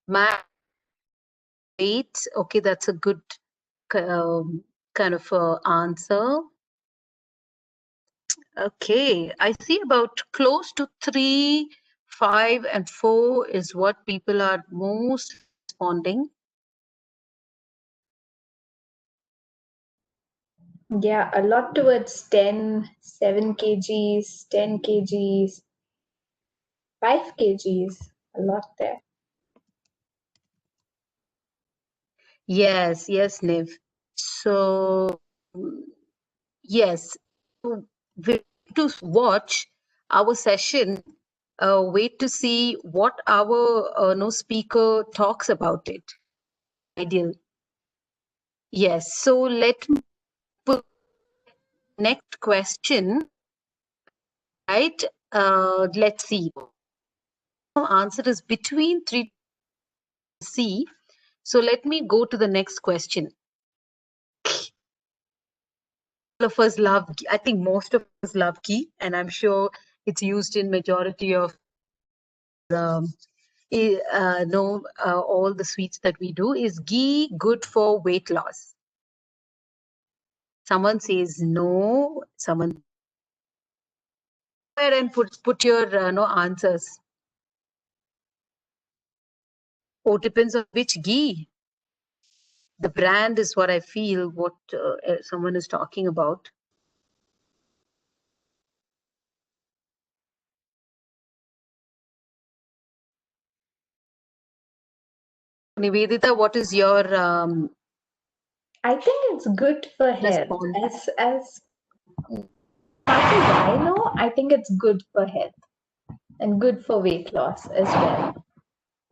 Matt, weight. Okay, that's a good kind of answer. Okay, I see about close to 3, 5, and 4 is what people are most responding. Yeah, a lot towards 10, 7 kgs, 10 kgs, 5 kgs, a lot there. Yes, yes, Niv. So, yes, wait to watch our session. Wait to see what our no speaker talks about it. Ideal. Yes. So let me put next question. Right. Let's see. Answer is between 3 C. So let me go to the next question. All of us love, I think most of us love ghee, and I'm sure it's used in majority of all the sweets that we do. Is ghee good for weight loss? Someone says no. Someone go ahead and put your no answers. Oh, depends on which ghee. The brand is what I feel what someone is talking about. Nivedita, what is your I think it's good for health. response? As much as I know, I think it's good for health and good for weight loss as well.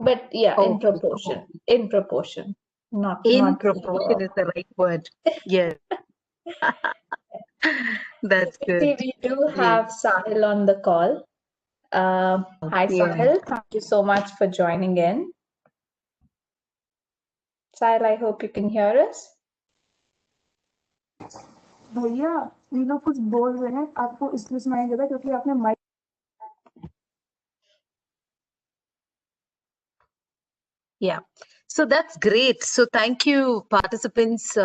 But yeah, in Okay. proportion. In proportion. Not In proportion super. is the right word. Yes. That's See, good. we do Yes. have Sahil on the call. Hi, Yeah. Sahil. Thank you so much for joining in. Sahil, I hope you can hear us. भैया ये लोग कुछ बोल रहे हैं आपको इसलिए सुनाई देगा क्योंकि आपने mic Yeah. So that's great. So thank you, participants.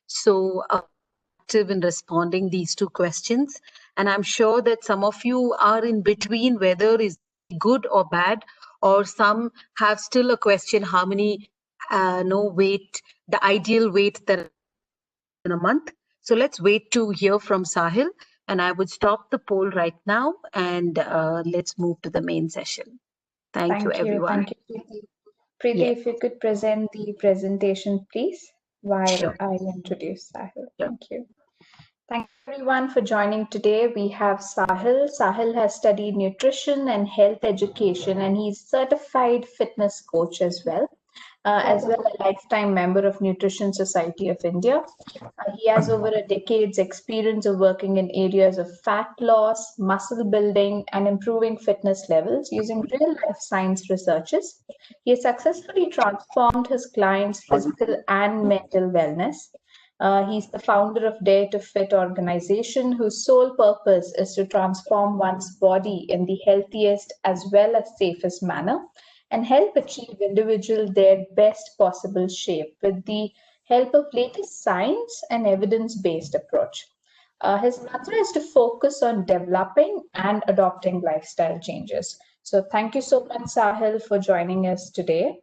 So active in responding these two questions. And I'm sure that some of you are in between whether is good or bad, or some have still a question, how many no weight, the ideal weight that in a month. So let's wait to hear from Sahil. And I would stop the poll right now and let's move to the main session. Thank you, everyone. Thank you, Preeti. Preeti, Yeah, if you could present the presentation, please, while sure. I introduce Sahil. Sure. Thank you. Thank you everyone for joining today. We have Sahil. Sahil has studied nutrition and health education, and he's certified fitness coach as well a lifetime member of Nutrition Society of India. He has over a decade's experience of working in areas of fat loss, muscle building, and improving fitness levels using real life science researches. He has successfully transformed his clients' physical and mental wellness. He's the founder of Dare to Fit organization, whose sole purpose is to transform one's body in the healthiest as well as safest manner and help achieve individuals their best possible shape with the help of latest science and evidence-based approach. His mantra is to focus on developing and adopting lifestyle changes. So thank you so much, Sahil, for joining us today.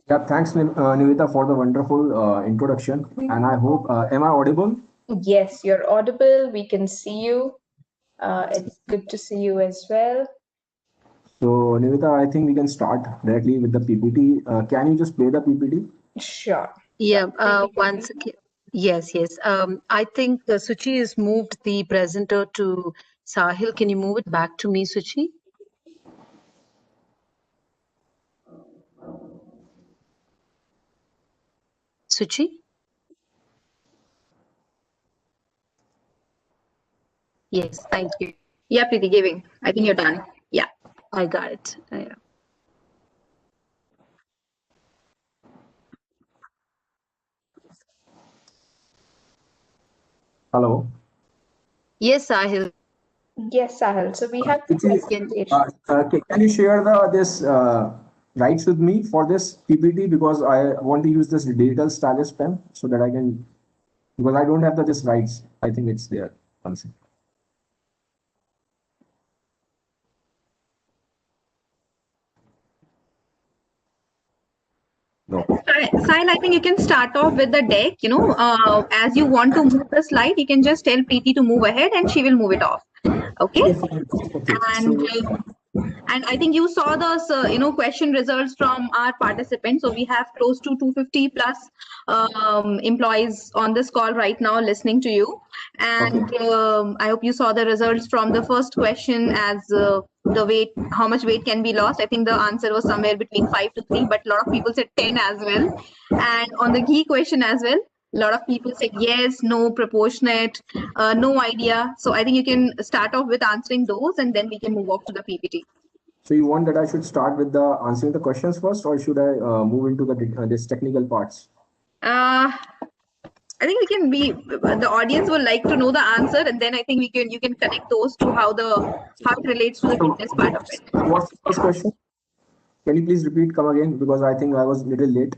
Yeah, thanks, Nivita, for the wonderful introduction. And I hope, am I audible? Yes, you're audible. We can see you. It's good to see you as well. So, Nivita, I think we can start directly with the PPT. Can you just play the PPT? Sure. Yeah, Sure. once again. Yes, yes. I think Suchi has moved the presenter to Sahil. Can you move it back to me, Suchi? Suchi? Yes, thank you. Yeah, Preeti, giving. I think you're done. Yeah. I got it. Yeah. Hello. Yes, Sahil. Yes, Sahil. So we have the Can presentation. can you share the this writes with me for this PPT because I want to use this digital stylus pen so that I can, because I don't have the just writes. I think it's there. One second. No. Sahil, I think you can start off with the deck. As you want to move the slide, you can just tell Preeti to move ahead and she will move it off. Okay. Okay. And So, and I think you saw those question results from our participants. So we have close to 250 plus employees on this call right now listening to you. And I hope you saw the results from the first question as the weight, how much weight can be lost. I think the answer was somewhere between 5 to 3, but a lot of people said 10 as well. And on the ghee question as well, a lot of people said yes, no, proportionate, no idea. So I think you can start off with answering those and then we can move off to the PPT. so you want that I should start with the answering the questions first, or should I move into the this technical parts? I think we can be, the audience will like to know the answer, and then I think you can connect those to how it relates to the fitness part of it. What's the first question? Can you please repeat, come again, because I think I was a little late.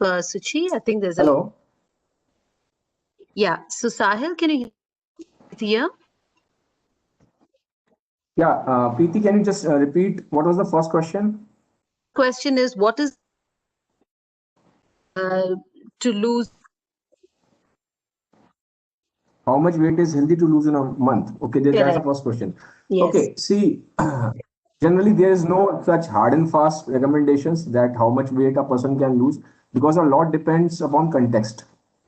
Suchi, I think there's a. Hello. Yeah. So Sahil, can you hear? Yeah, Preeti, can you just repeat what was the first question? Question is, what is to lose? How much weight is healthy to lose in a month? Okay, that's the Correct. first question. Yes. Okay, see, generally there is no such hard and fast recommendations that how much weight a person can lose, because a lot depends upon context.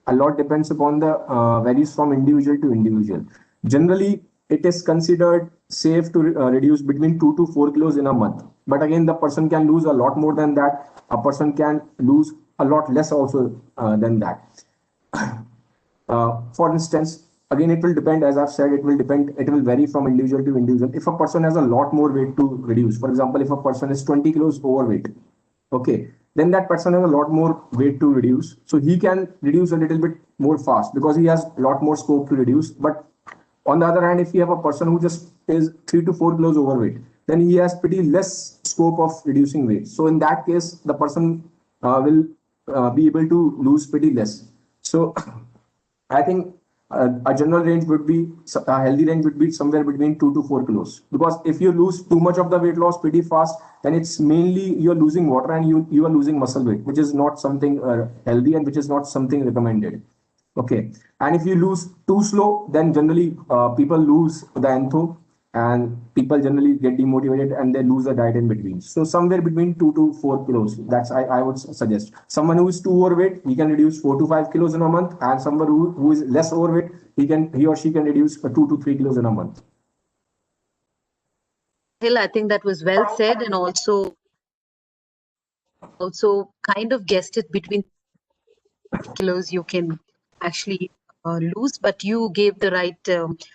A lot depends upon the varies from individual to individual. Generally, it is considered safe to reduce between 2 to 4 kilos in a month. But again, the person can lose a lot more than that. A person can lose a lot less also than that. For instance, again, it will depend, as I've said, it will vary from individual to individual. If a person has a lot more weight to reduce, for example, if a person is 20 kilos overweight, okay, then that person has a lot more weight to reduce. So he can reduce a little bit more fast because he has a lot more scope to reduce. But on the other hand, if you have a person who just is 3 to 4 kilos overweight, then he has pretty less scope of reducing weight. So in that case, the person will be able to lose pretty less. So I think a general range would be, a healthy range would be somewhere between 2 to 4 kilos. Because if you lose too much of the weight loss pretty fast, then it's mainly you're losing water and you are losing muscle weight, which is not something healthy and which is not something recommended. Okay. And if you lose too slow, then generally people lose the entho and people generally get demotivated and they lose the diet in between. So somewhere between 2 to 4 kilos. That's I would suggest. Someone who is too overweight, he can reduce 4 to 5 kilos in a month, and someone who is less overweight, he or she can reduce 2 to 3 kilos in a month. Hill, I think that was well said, and also kind of guessed it between kilos you can actually lose, but you gave the right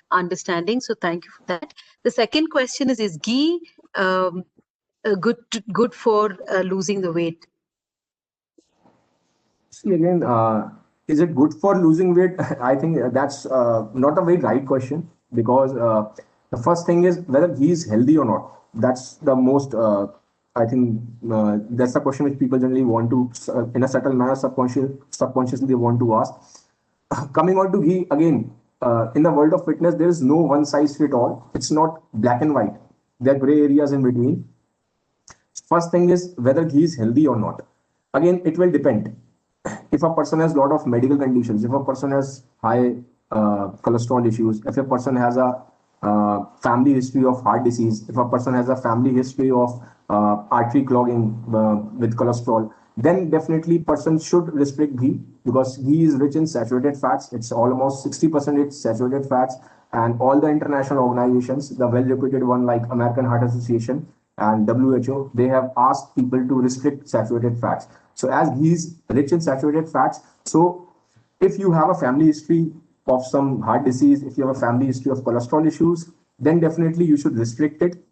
understanding. So thank you for that. The second question is ghee good for losing the weight? See again, is it good for losing weight? I think that's not a very right question, because the first thing is whether he is healthy or not. That's the most, I think, that's the question which people generally want to, in a subtle manner, subconsciously they want to ask. Coming on to ghee, again, in the world of fitness, there is no one size fit all. It's not black and white. There are gray areas in between. First thing is whether he is healthy or not. Again, it will depend. If a person has a lot of medical conditions, if a person has high cholesterol issues, if a person has a family history of heart disease, if a person has a family history of artery clogging with cholesterol, then definitely person should restrict ghee, because ghee is rich in saturated fats. It's almost 60% it's saturated fats, and all the international organizations, the well-reputed one like American Heart Association and WHO, they have asked people to restrict saturated fats. So as ghee is rich in saturated fats, so if you have a family history of some heart disease, if you have a family history of cholesterol issues, then definitely you should restrict it.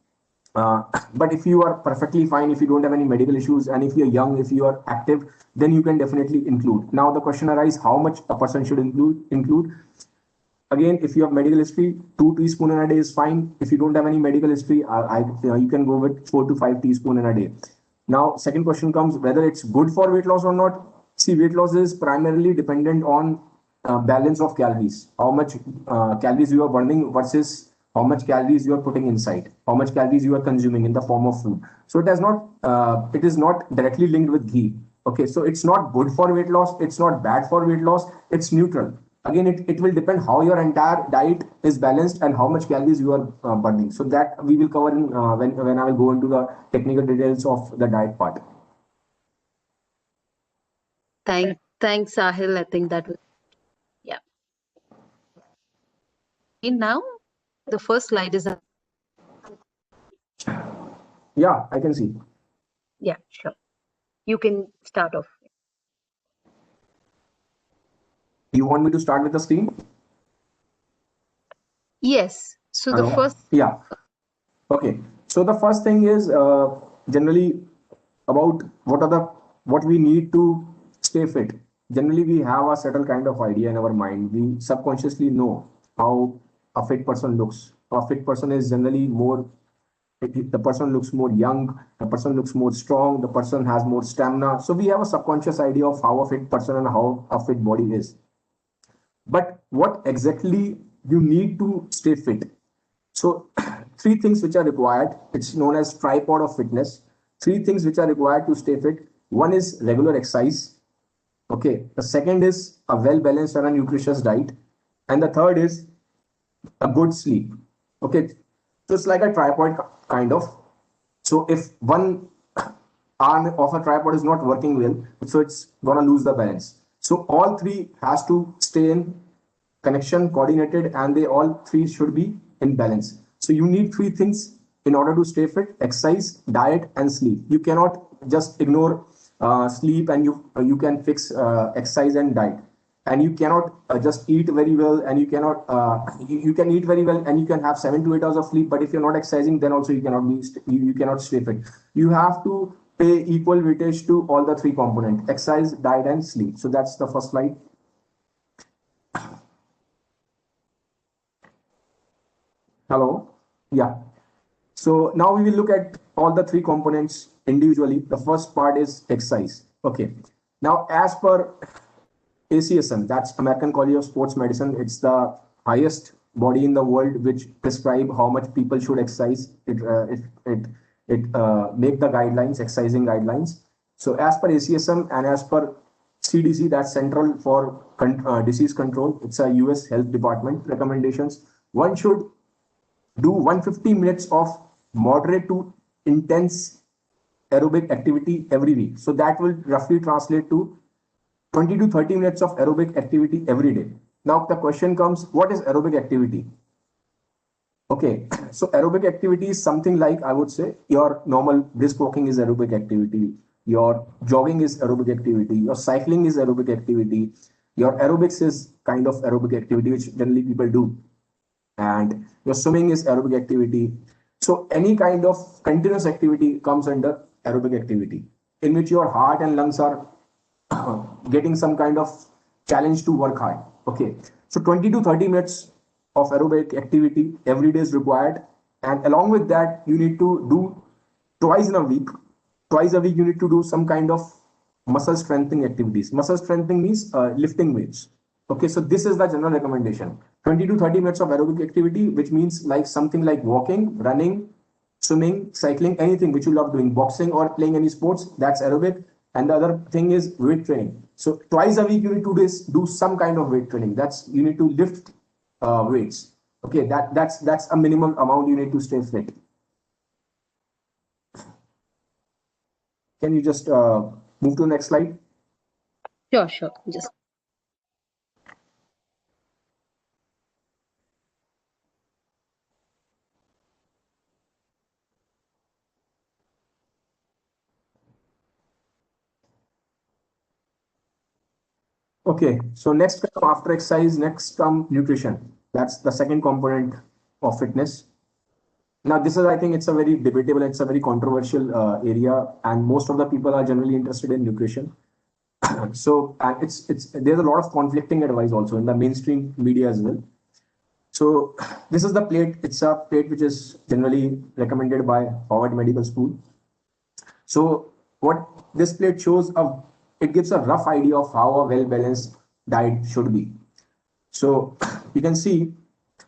But if you are perfectly fine, if you don't have any medical issues, and if you're young, if you are active, then you can definitely include. Now the question arises, how much a person should include? Again, if you have medical history, 2 teaspoons in a day is fine. If you don't have any medical history, you can go with 4 to 5 teaspoons in a day. Now, second question comes whether it's good for weight loss or not. See, weight loss is primarily dependent on balance of calories. How much calories you are burning versus how much calories you are putting inside, how much calories you are consuming in the form of food. So it is not directly linked with ghee. Okay, so it's not good for weight loss. It's not bad for weight loss. It's neutral. Again, it will depend how your entire diet is balanced and how much calories you are burning. So that we will cover in when I will go into the technical details of the diet part. Thanks, Sahil. I think that was, yeah. And now the first slide is, Yeah, I can see. yeah, sure. You can start off. You want me to start with the screen? Yes. So the Hello? first, Yeah. Okay. So the first thing is generally about what we need to stay fit. Generally, we have a certain kind of idea in our mind. We subconsciously know how a fit person looks. A fit person is generally more. The person looks more young. The person looks more strong. The person has more stamina. So we have a subconscious idea of how a fit person and how a fit body is. But what exactly you need to stay fit? So, three things which are required. It's known as tripod of fitness. Three things which are required to stay fit. One is regular exercise. Okay. The second is a well balanced and a nutritious diet. And the third is a good sleep. Okay. So it's like a tripod kind of. So if one arm of a tripod is not working well, so it's gonna lose the balance. So all three has to stay in connection, coordinated, and they all three should be in balance. So you need three things in order to stay fit: exercise, diet, and sleep. You cannot just ignore sleep and you can fix exercise and diet. And you cannot just eat very well, and you cannot you can eat very well and you can have 7 to 8 hours of sleep, but if you're not exercising, then also you cannot you cannot stay fit. You have to pay equal weightage to all the three components: exercise, diet, and sleep. So that's the first slide. Hello. Yeah. So now we will look at all the three components individually. The first part is exercise. Okay. Now, as per ACSM, that's American College of Sports Medicine, it's the highest body in the world which prescribe how much people should exercise. It make the guidelines, exercising guidelines. So as per ACSM and as per CDC, that's Central for Disease Control, it's a US Health Department recommendations. One should do 150 minutes of moderate to intense aerobic activity every week. So that will roughly translate to 20 to 30 minutes of aerobic activity every day. Now the question comes, what is aerobic activity? Okay, so aerobic activity is something like, I would say, your normal brisk walking is aerobic activity, your jogging is aerobic activity, your cycling is aerobic activity, your aerobics is kind of aerobic activity which generally people do, and your swimming is aerobic activity. So any kind of continuous activity comes under aerobic activity in which your heart and lungs are getting some kind of challenge to work hard. Okay, so 20 to 30 minutes of aerobic activity every day is required, and along with that you need to do twice in a week. Twice a week you need to do some kind of muscle strengthening activities. Muscle strengthening means lifting weights. Okay, so this is the general recommendation: 20 to 30 minutes of aerobic activity, which means like something like walking, running, swimming, cycling, anything which you love doing, boxing or playing any sports, that's aerobic. And the other thing is weight training. So twice a week you need to do some kind of weight training. That's you need to lift weights. Okay, that's a minimum amount you need to stay fit. Can you just move to the next slide? Sure. Just Okay, so next after exercise, next come nutrition. That's the second component of fitness. Now, this is, I think, it's a very debatable, it's a very controversial area, and most of the people are generally interested in nutrition. So, and it's there's a lot of conflicting advice also in the mainstream media as well. So this is the plate. It's a plate which is generally recommended by Harvard Medical School. So what this plate shows, it gives a rough idea of how a well-balanced diet should be. So you can see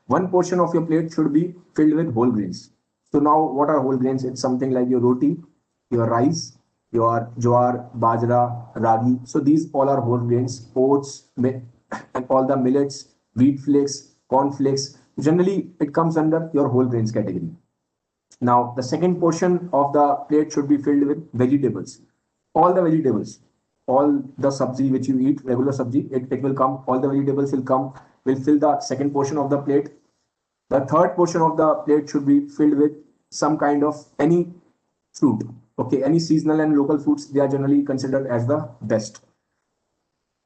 one portion of your plate should be filled with whole grains. So now what are whole grains? It's something like your roti, your rice, your jowar, bajra, ragi. So these all are whole grains, oats, and all the millets, wheat flakes, corn flakes. Generally, it comes under your whole grains category. Now, the second portion of the plate should be filled with vegetables. All the vegetables, all the sabzi which you eat, regular sabzi, it will come, all the vegetables will fill the second portion of the plate. The third portion of the plate should be filled with some kind of any fruit. Okay, any seasonal and local fruits, they are generally considered as the best.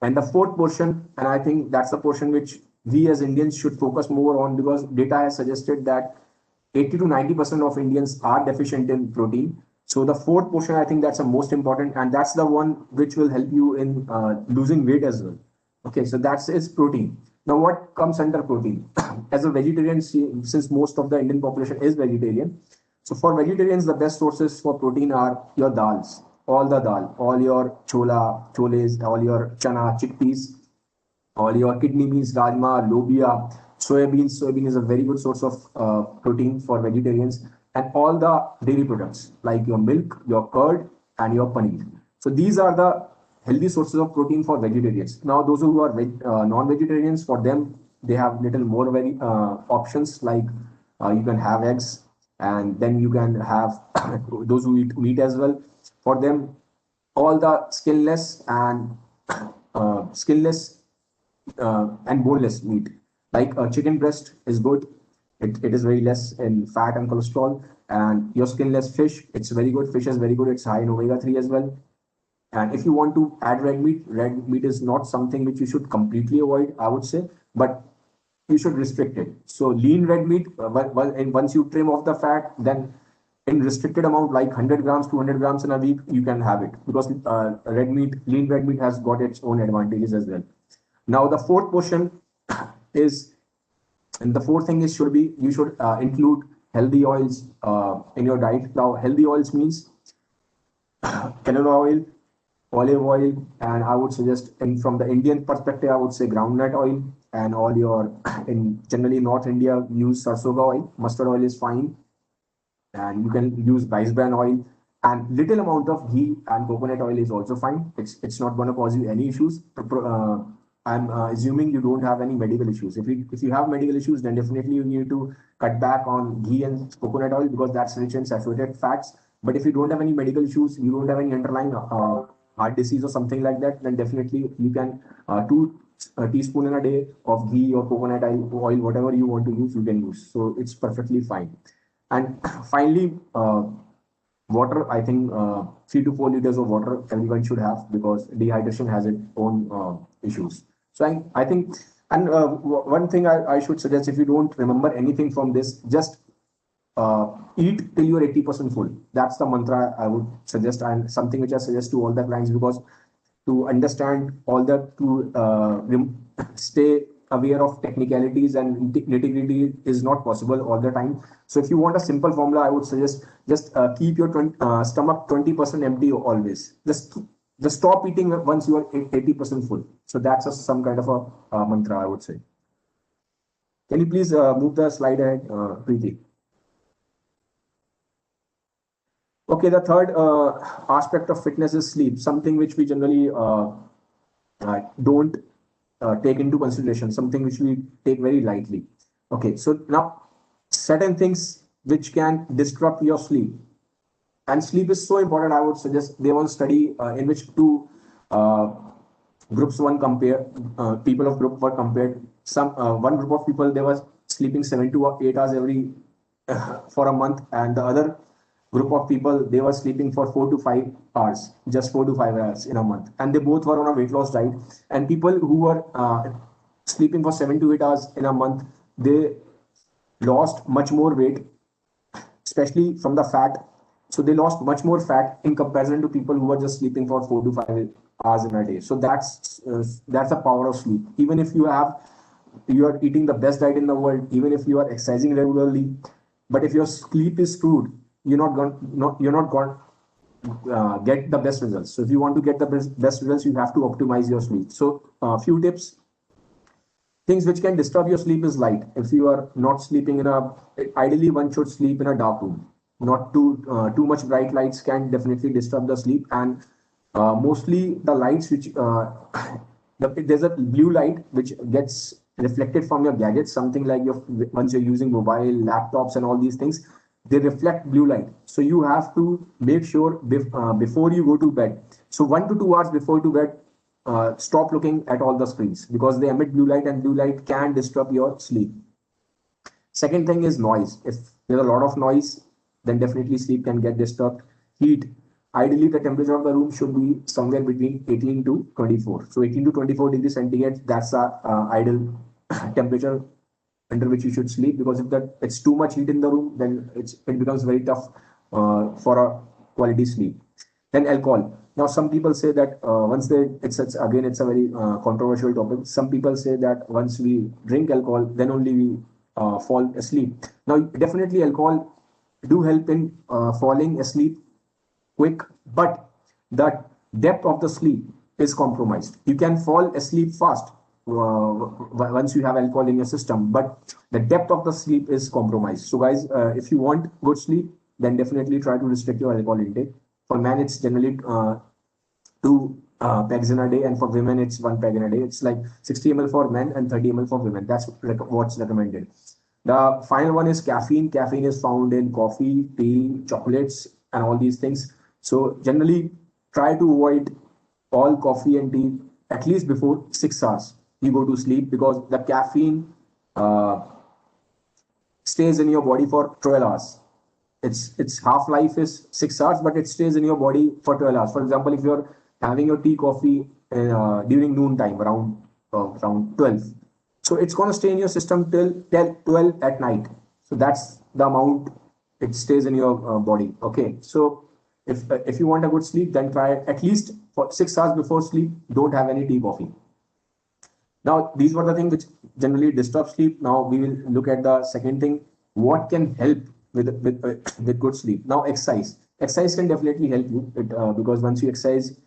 And the fourth portion, and I think that's the portion which we as Indians should focus more on, because data has suggested that 80 to 90% of Indians are deficient in protein. So the fourth portion, I think that's the most important, and that's the one which will help you in losing weight as well. Okay, so that's is protein. Now, what comes under protein? As a vegetarian, since most of the Indian population is vegetarian, so for vegetarians, the best sources for protein are your dals, all the dal, all your choles, all your chana, chickpeas, all your kidney beans, rajma, lobia, soybeans. Soybean is a very good source of protein for vegetarians, and all the dairy products like your milk, your curd, and your paneer. So these are the healthy sources of protein for vegetarians. Now, those who are non-vegetarians, for them, they have little more very options, like you can have eggs, and then you can have those who eat meat as well. For them, all the skinless and boneless meat, like chicken breast is good. It is very less in fat and cholesterol. And your skinless fish, it's very good. Fish is very good. It's high in omega-3 as well. And if you want to add red meat is not something which you should completely avoid, I would say, but you should restrict it. So lean red meat, and once you trim off the fat, then in restricted amount, like 100 grams, 200 grams in a week, you can have it, because lean red meat has got its own advantages as well. Now, the fourth portion is, and the fourth thing is, you should include healthy oils in your diet. Now, healthy oils means canola oil, olive oil, and I would suggest, and from the Indian perspective, I would say groundnut oil, and all your, in generally North India, use sarsoga oil. Mustard oil is fine, and you can use rice bran oil, and little amount of ghee and coconut oil is also fine. It's not going to cause you any issues. I'm assuming you don't have any medical issues. If you have medical issues, then definitely you need to cut back on ghee and coconut oil, because that's rich in saturated fats. But if you don't have any medical issues, you don't have any underlying heart disease or something like that, then definitely you can 2 teaspoons in a day of ghee or coconut oil, whatever you want to use, you can use. So it's perfectly fine. And finally, water. I think 3 to 4 liters of water everyone should have, because dehydration has its own issues. So I think, and one thing I should suggest, if you don't remember anything from this, just eat till you're 80% full. That's the mantra I would suggest, and something which I suggest to all the clients, because to understand all that, to stay aware of technicalities and nitty-gritty is not possible all the time. So if you want a simple formula, I would suggest just keep your stomach 20% empty always. Just stop eating once you are 80% full. So that's some kind of a mantra, I would say. Can you please move the slide ahead, Preeti? Okay, the third aspect of fitness is sleep, something which we generally don't take into consideration, something which we take very lightly. Okay, so now certain things which can disrupt your sleep, and sleep is so important. I would suggest there was a study in which two groups people of group were compared. One group of people, they were sleeping 7 to 8 hours every for a month, and the other group of people, they were sleeping for 4 to 5 hours, just 4 to 5 hours in a month, and they both were on a weight loss diet. And people who were sleeping for 7 to 8 hours in a month, they lost much more weight, especially from the fat. So they lost much more fat in comparison to people who were just sleeping for 4 to 5 hours in a day. So that's the power of sleep. Even if you have you are eating the best diet in the world, even if you are exercising regularly, but if your sleep is screwed, you're not going get the best results. So if you want to get the best results, you have to optimize your sleep. So a few tips. Things which can disturb your sleep is light. If you are not sleeping in a, ideally one should sleep in a dark room. Not too much bright lights can definitely disturb the sleep, and mostly the lights which there's a blue light which gets reflected from your gadgets, something like your once you're using mobile, laptops, and all these things, they reflect blue light. So you have to make sure before you go to bed. So 1 to 2 hours before to bed, stop looking at all the screens because they emit blue light and blue light can disturb your sleep. Second thing is noise. If there's a lot of noise, then definitely sleep can get disturbed. Heat. Ideally, the temperature of the room should be somewhere between 18 to 24. So 18 to 24 degrees centigrade, that's our ideal temperature under which you should sleep, because if it's too much heat in the room, then it becomes very tough for a quality sleep. Then alcohol. Now, some people say that it's a very controversial topic. Some people say that once we drink alcohol, then only we fall asleep. Now, definitely alcohol do help in falling asleep quick, but the depth of the sleep is compromised. You can fall asleep fast once you have alcohol in your system, but the depth of the sleep is compromised. So, guys, if you want good sleep, then definitely try to restrict your alcohol intake. For men, it's generally 2 pegs in a day, and for women, it's 1 peg in a day. It's like 60 ml for men and 30 ml for women. That's what's recommended. The final one is caffeine. Caffeine is found in coffee, tea, chocolates, and all these things. So generally, try to avoid all coffee and tea at least before 6 hours you go to sleep, because the caffeine stays in your body for 12 hours. Its half life is 6 hours, but it stays in your body for 12 hours. For example, if you're having your tea, coffee during noon time around 12, so it's going to stay in your system till 12 at night. So that's the amount it stays in your body. Okay, so if you want a good sleep, then try at least for 6 hours before sleep, don't have any tea, coffee. Now, these were the things which generally disturb sleep. Now we will look at the second thing: what can help with good sleep. Now, exercise can definitely help you because once you exercise,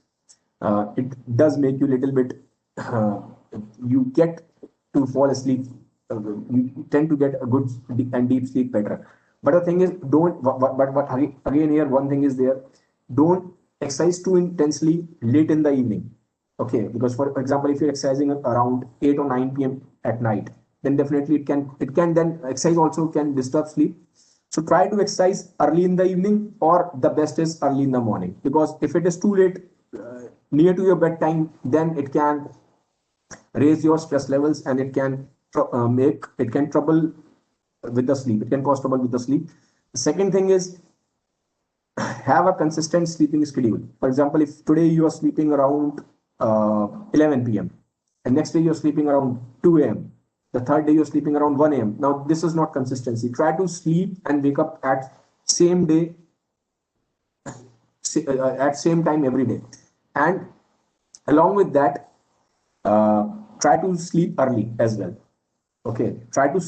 it does make you a little bit you get to fall asleep, you tend to get a good and deep sleep better. But the thing is, don't but again here one thing is there: don't exercise too intensely late in the evening. Okay, because for example, if you're exercising around 8 or 9 p.m. at night, then definitely it can then exercise also can disturb sleep. So try to exercise early in the evening, or the best is early in the morning, because if it is too late, near to your bedtime, then it can raise your stress levels and it can trouble with the sleep. It can cause trouble with the sleep. The second thing is, have a consistent sleeping schedule. For example, if today you are sleeping around 11 p.m. and next day you're sleeping around 2 a.m. The third day you're sleeping around 1 a.m. Now, this is not consistency. Try to sleep and wake up at same day, at same time every day. And along with that, try to sleep early as well. Okay, try to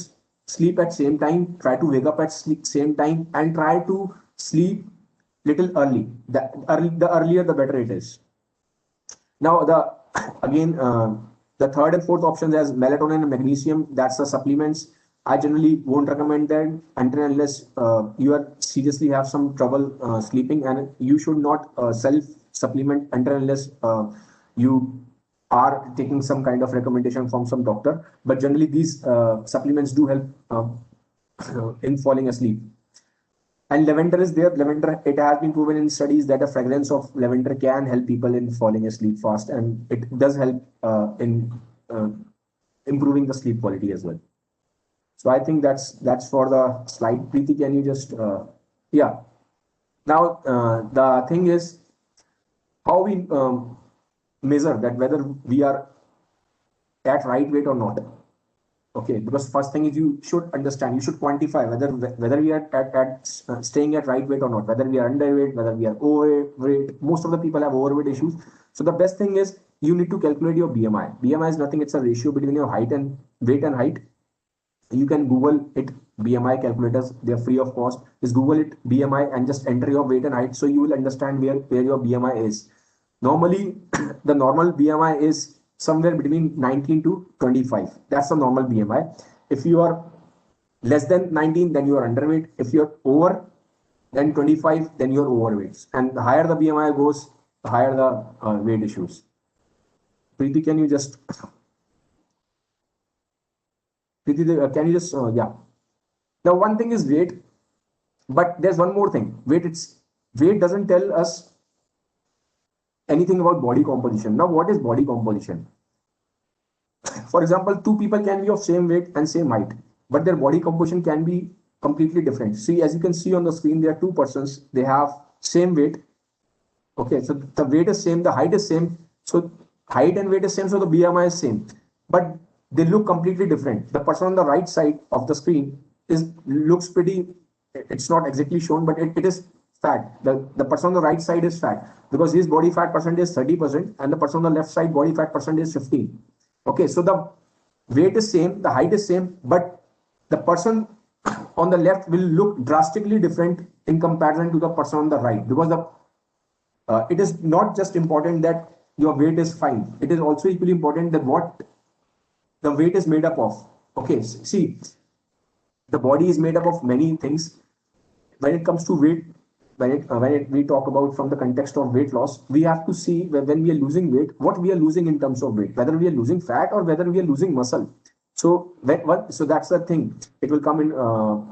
sleep at same time, try to wake up at same time, and try to sleep little early. The earlier, the better it is. Now, the third and fourth options as melatonin and magnesium, that's the supplements. I generally won't recommend that until unless you are seriously have some trouble sleeping, and you should not self supplement until unless you are taking some kind of recommendation from some doctor. But generally, these supplements do help in falling asleep. And lavender is there. Lavender, it has been proven in studies that a fragrance of lavender can help people in falling asleep fast, and it does help in improving the sleep quality as well. So I think that's for the slide. Preeti, can you just yeah. Now the thing is how we measure that whether we are at right weight or not. Okay, because first thing is you should understand, you should quantify whether we are staying at right weight or not, whether we are underweight, whether we are overweight. Most of the people have overweight issues. So the best thing is you need to calculate your BMI. BMI is nothing; it's a ratio between your height and weight and height, you can Google it, BMI calculators, they're free of cost. Just Google it, BMI, and just enter your weight and height, so you will understand where your BMI is. Normally, the normal BMI is somewhere between 19 to 25. That's the normal BMI. If you are less than 19, then you are underweight. If you're over than 25, then you're overweight. And the higher the BMI goes, the higher the weight issues. Preeti, can you just Preeti, can you just yeah. Now, one thing is weight, but there's one more thing. Weight doesn't tell us anything about body composition. Now, what is body composition? For example, two people can be of same weight and same height, but their body composition can be completely different. See, as you can see on the screen, there are two persons. They have same weight. Okay, so the weight is same, the height is same. So height and weight is same, so the BMI is same. But they look completely different. The person on the right side of the screen looks pretty, it's not exactly shown, but it is fat. The person on the right side is fat because his body fat percentage is 30% and the person on the left side body fat percentage is 15. Okay, so the weight is same, the height is same, but the person on the left will look drastically different in comparison to the person on the right, because it is not just important that your weight is fine. It is also equally important that what the weight is made up of. Okay, see, the body is made up of many things. When it comes to weight, we talk about from the context of weight loss, we have to see when we are losing weight, what we are losing in terms of weight, whether we are losing fat or whether we are losing muscle. So that's the thing. It will come in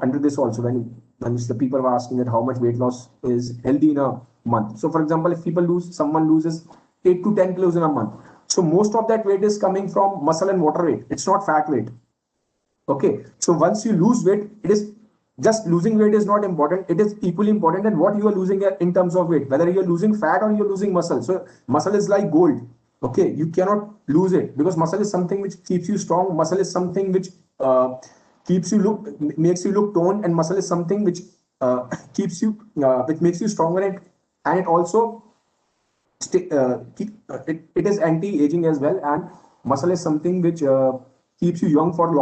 under this also when the people are asking that how much weight loss is healthy in a month. So for example, if someone loses 8 to 10 kilos in a month, so most of that weight is coming from muscle and water weight. It's not fat weight. Okay, so once you lose weight, it is just losing weight is not important. It is equally important than what you are losing in terms of weight, whether you are losing fat or you are losing muscle. So muscle is like gold. Okay, you cannot lose it because muscle is something which keeps you strong. Muscle is something which makes you look toned, and muscle is something which which makes you stronger, and it also it is anti-aging as well, and muscle is something which keeps you young for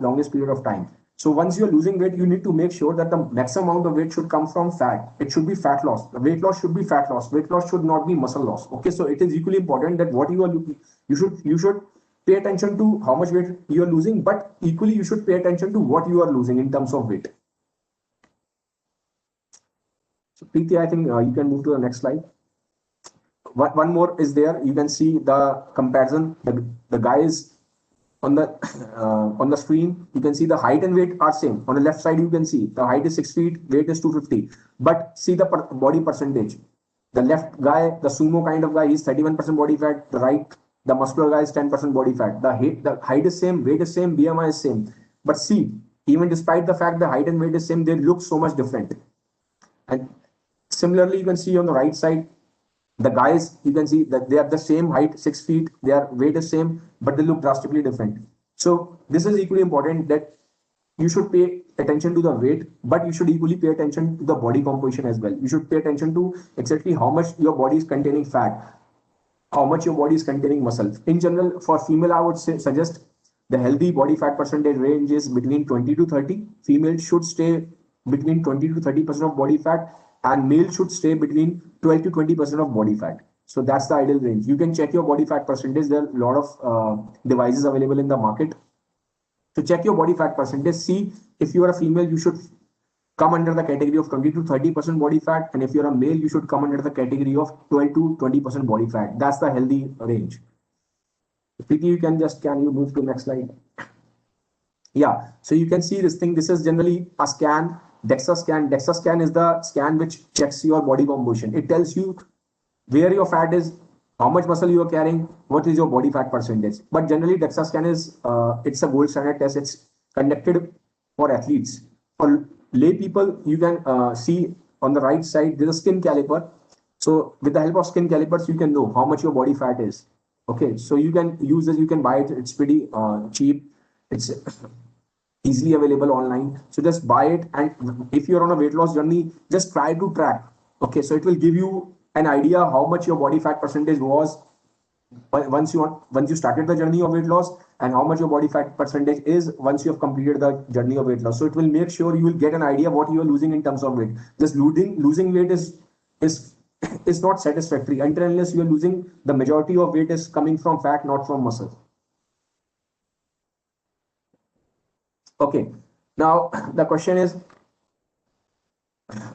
longest period of time. So once you are losing weight, you need to make sure that the maximum amount of weight should come from fat. It should be fat loss. The weight loss should be fat loss. Weight loss should not be muscle loss. Okay, so it is equally important that what you are looking, you should pay attention to how much weight you are losing, but equally you should pay attention to what you are losing in terms of weight. So Preeti, I think you can move to the next slide. One more is there. You can see the comparison. The guys on the screen, you can see the height and weight are same. On the left side, you can see the height is 6 feet, weight is 250. But see the body percentage. The left guy, the sumo kind of guy, he's 31% body fat. The right, the muscular guy is 10% body fat. The height is same, weight is same, BMI is same. But see, even despite the fact the height and weight is same, they look so much different. And similarly, you can see on the right side, the guys, you can see that they have the same height, 6 feet, their weight is same, but they look drastically different. So this is equally important that you should pay attention to the weight, but you should equally pay attention to the body composition as well. You should pay attention to exactly how much your body is containing fat, how much your body is containing muscle. In general, for female, I would suggest the healthy body fat percentage range is between 20 to 30. Female should stay between 20 to 30% of body fat, and male should stay between 12 to 20% of body fat. So that's the ideal range. You can check your body fat percentage. There are a lot of devices available in the market. So check your body fat percentage. See if you are a female, you should come under the category of 20 to 30% body fat. And if you're a male, you should come under the category of 12 to 20% body fat. That's the healthy range. Preeti, can you move to the next slide? Yeah, so you can see this thing. This is generally a scan, DEXA scan. DEXA scan is the scan which checks your body composition. It tells you where your fat is, how much muscle you are carrying, what is your body fat percentage. But generally, DEXA scan is it's a gold standard test. It's conducted for athletes. For lay people, you can see on the right side there's a skin caliper. So with the help of skin calipers, you can know how much your body fat is. Okay, so you can use this. You can buy it. It's pretty cheap. It's easily available online. So just buy it, and if you're on a weight loss journey, just try to track. Okay, so it will give you an idea how much your body fat percentage was once you started the journey of weight loss, and how much your body fat percentage is once you have completed the journey of weight loss. So it will make sure you will get an idea what you are losing in terms of weight. Just losing weight is is not satisfactory until unless you are losing the majority of weight is coming from fat, not from muscle. Okay, now the question is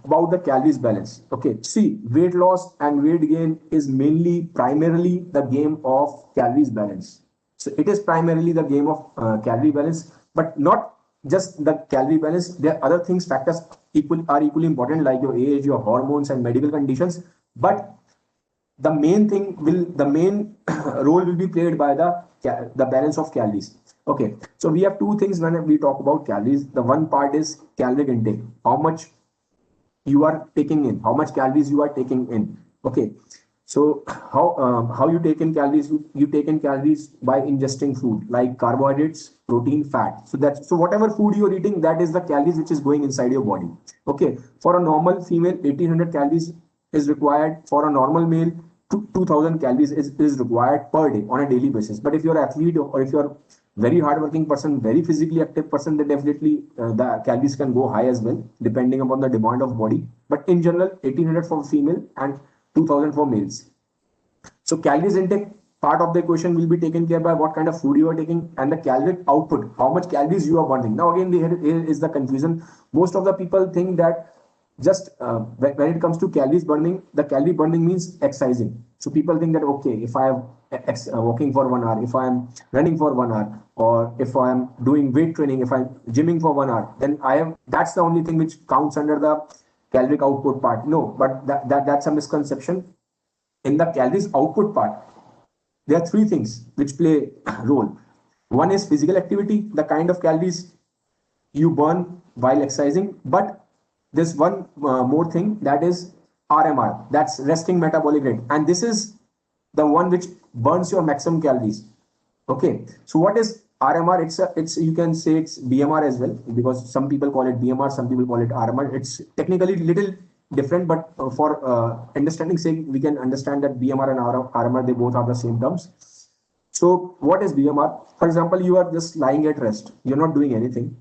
about the calories balance. Okay, see, weight loss and weight gain is primarily the game of calories balance. So it is primarily the game of calorie balance, but not just the calorie balance. There are other things, factors are equally important, like your age, your hormones, and medical conditions. But the main role will be played by the balance of calories. Okay, so we have two things when we talk about calories. The one part is caloric intake, how much you are taking in, how much calories you are taking in. Okay, so how you take in calories? You take in calories by ingesting food like carbohydrates, protein, fat. So whatever food you are eating, that is the calories which is going inside your body. Okay, for a normal female, 1800 calories is required. For a normal male, 2000 calories is required per day on a daily basis. But if you're an athlete or if you're very hardworking person, very physically active person, then definitely the calories can go high as well, depending upon the demand of body. But in general, 1800 for female and 2000 for males. So calories intake part of the equation will be taken care by what kind of food you are taking, and the caloric output, how much calories you are burning. Now again, here is the confusion. Most of the people think that just when it comes to calories burning, the calorie burning means exercising. So people think that, okay, if I am walking for 1 hour, if I am running for 1 hour, or if I am doing weight training, if I'm gymming for 1 hour, then that's the only thing which counts under the caloric output part. No, but that's a misconception. In the calories output part, there are three things which play a role. One is physical activity, the kind of calories you burn while exercising. But there's one more thing, that is RMR, that's resting metabolic rate, and this is the one which burns your maximum calories. Okay, so what is RMR? It's you can say it's BMR as well, because some people call it BMR, some people call it RMR. It's technically little different, but for understanding sake, we can understand that BMR and RMR, they both are the same terms. So what is BMR? For example, you are just lying at rest, you're not doing anything.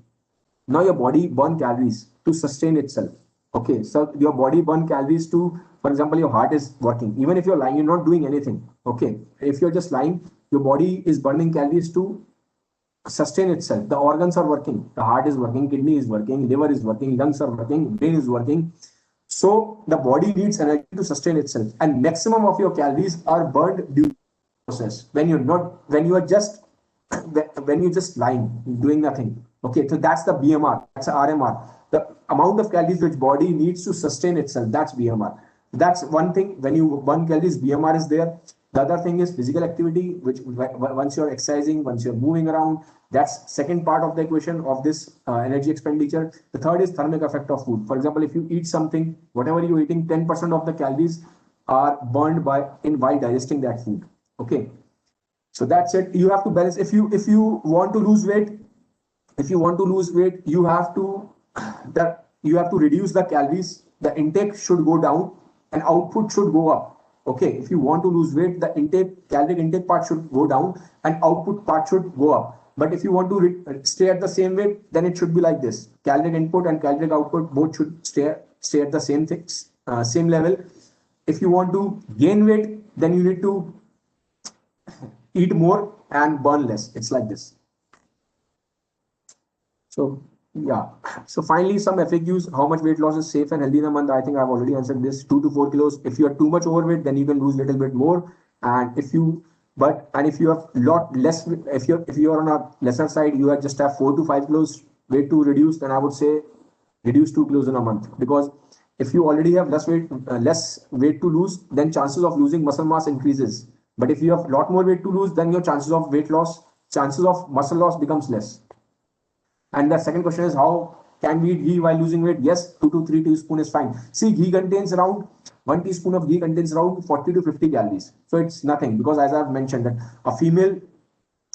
Now your body burn calories to sustain itself. Okay, so your body burn calories to, for example, your heart is working. Even if you're lying, you're not doing anything. Okay, if you're just lying, your body is burning calories to sustain itself. The organs are working. The heart is working, kidney is working, liver is working, lungs are working, brain is working. So the body needs energy to sustain itself, and maximum of your calories are burned during the process when you're just lying, doing nothing. Okay, so that's the BMR, that's the RMR. The amount of calories which body needs to sustain itself, that's BMR. That's one thing. When you burn calories, BMR is there. The other thing is physical activity, which once you're exercising, once you're moving around, that's second part of the equation of this energy expenditure. The third is thermic effect of food. For example, if you eat something, whatever you're eating, 10% of the calories are burned while digesting that food. Okay, so that's it. You have to balance. If you want to lose weight, you have to reduce the calories. The intake should go down and output should go up. Okay, if you want to lose weight, the caloric intake part should go down and output part should go up. But if you want to stay at the same weight, then it should be like this: caloric input and caloric output both should stay at the same level. If you want to gain weight, then you need to eat more and burn less. It's like this. So yeah. So finally, some FAQs. How much weight loss is safe and healthy in a month? I think I've already answered this. 2 to 4 kilos. If you are too much overweight, then you can lose a little bit more. And if you have lot less, if you're on a lesser side, you just have 4 to 5 kilos weight to reduce, then I would say reduce 2 kilos in a month. Because if you already have less weight to lose, then chances of losing muscle mass increases. But if you have a lot more weight to lose, then your chances of muscle loss becomes less. And the second question is, how can we eat ghee while losing weight? Yes, 2 to 3 teaspoons is fine. See, one teaspoon of ghee contains around 40 to 50 calories. So it's nothing, because as I've mentioned that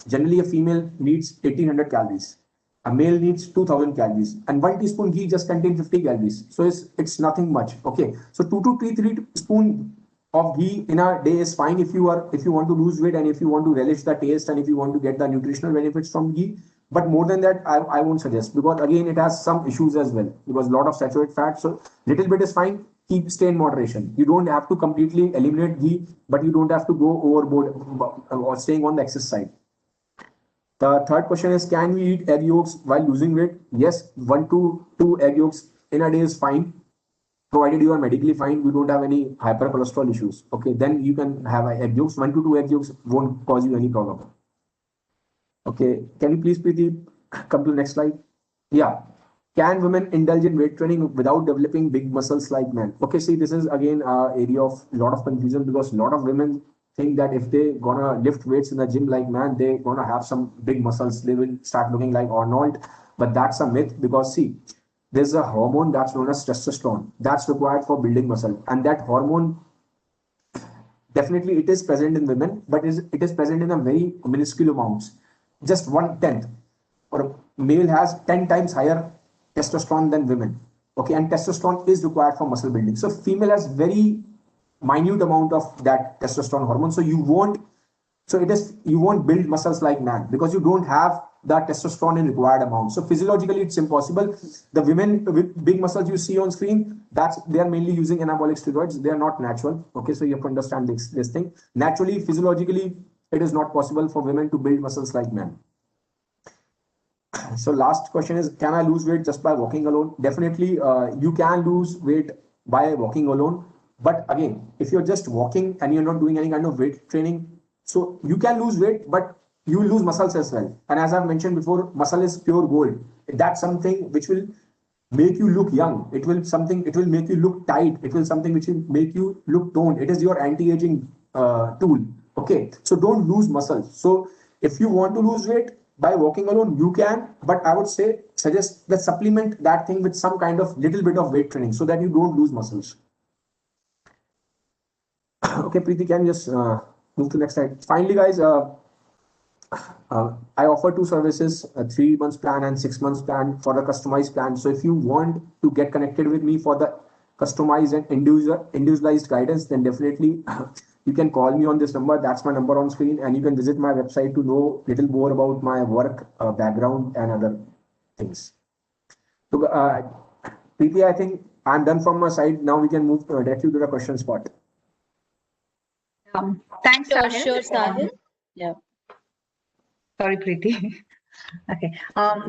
generally a female needs 1800 calories. A male needs 2000 calories, and 1 teaspoon ghee just contains 50 calories. So it's nothing much. Okay, so 2 to 3 teaspoon of ghee in a day is fine if you want to lose weight and if you want to relish the taste and if you want to get the nutritional benefits from ghee. But more than that, I won't suggest, because again it has some issues as well, because a lot of saturated fat. So little bit is fine. Stay in moderation. You don't have to completely eliminate ghee, but you don't have to go overboard or staying on the excess side. The third question is, can we eat egg yolks while losing weight? Yes, 1 to 2 egg yolks in a day is fine, provided you are medically fine, you don't have any hypercholesterol issues. Okay, then you can have egg yolks. 1 to 2 egg yolks won't cause you any problem. Okay, can you please, Preeti, come to the next slide? Yeah. Can women indulge in weight training without developing big muscles like men? Okay, see, this is again an area of a lot of confusion, because a lot of women think that if they gonna lift weights in the gym like man, they gonna have some big muscles. They will start looking like Arnold. But that's a myth, because see, there's a hormone that's known as testosterone that's required for building muscle, and that hormone definitely it is present in women, but it is present in a very minuscule amounts, just 1/10. Or male has 10 times higher testosterone than women. Okay, and testosterone is required for muscle building. So female has very minute amount of that testosterone hormone. So you won't build muscles like man, because you don't have the testosterone in required amount. So physiologically it's impossible. The women with big muscles you see on screen, they are mainly using anabolic steroids. They are not natural. Okay, so you have to understand this thing. Naturally, physiologically, it is not possible for women to build muscles like men. So last question is, can I lose weight just by walking alone? Definitely, you can lose weight by walking alone. But again, if you're just walking and you're not doing any kind of weight training, so you can lose weight, but you will lose muscles as well. And as I've mentioned before, muscle is pure gold. That's something which will make you look young. It will make you look tight. It will something which will make you look toned. It is your anti-aging tool. Okay, so don't lose muscles. So if you want to lose weight by walking alone, you can, but I would suggest that supplement that thing with some kind of little bit of weight training so that you don't lose muscles. Okay, Preeti, can you just move to the next slide? Finally, guys, I offer 2 services, a 3 months plan and 6 months plan for a customized plan. So if you want to get connected with me for the customized and individualized guidance, then definitely you can call me on this number. That's my number on screen, and you can visit my website to know little more about my work, background, and other things. So, Preeti, I think I'm done from my side. Now we can move directly to the question spot. Thanks, Sure, Sahil. sure, Sahil. Yeah. Sorry, Preeti. Okay.